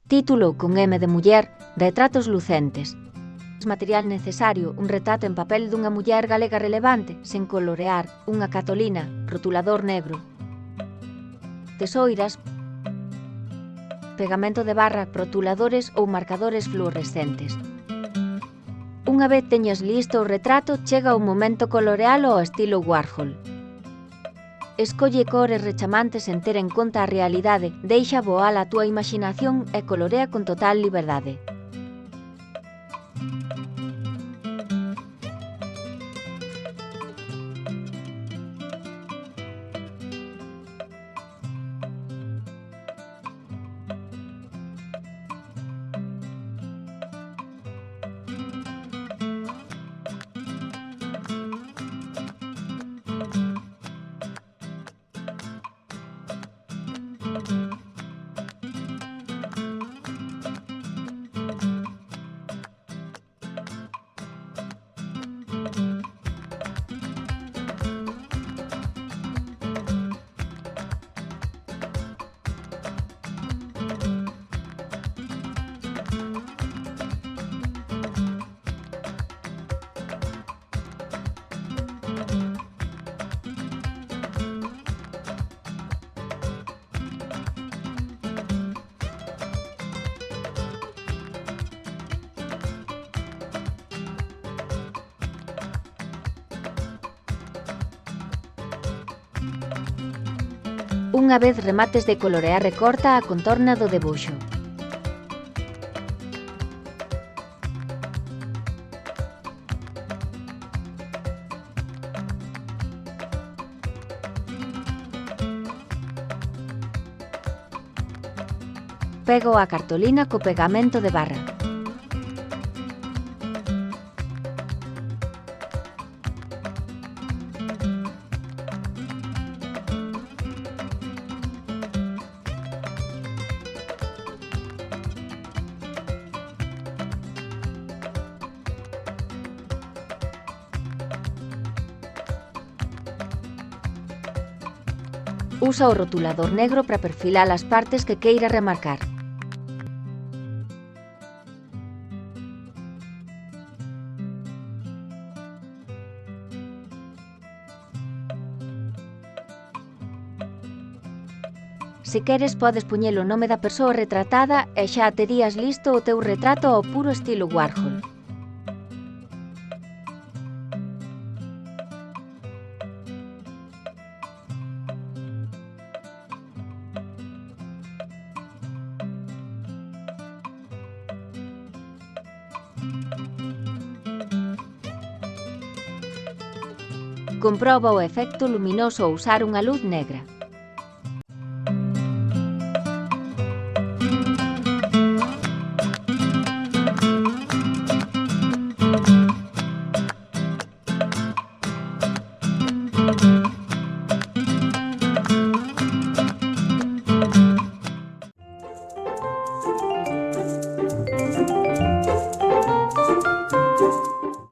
Título con M de muller, retratos lucentes. Material necesario, un retrato en papel dunha muller galega relevante, sen colorear, unha cartolina, rotulador negro. Tesoiras, pegamento de barra, rotuladores ou marcadores fluorescentes. Unha vez teñas listo o retrato, chega o momento colorealo ao estilo Warhol. Escolle cores rechamantes sen ter en conta a realidade, deixa voar a túa imaxinación e colorea con total liberdade. Unha vez remates de colorear, recorta a contorna do debuxo. Pego a cartolina co pegamento de barra. Usa o rotulador negro para perfilar as partes que queira remarcar. Se queres, podes poñer o nome da persoa retratada e xa terías listo o teu retrato ao puro estilo Warhol. Comproba o efecto luminoso ao usar unha luz negra.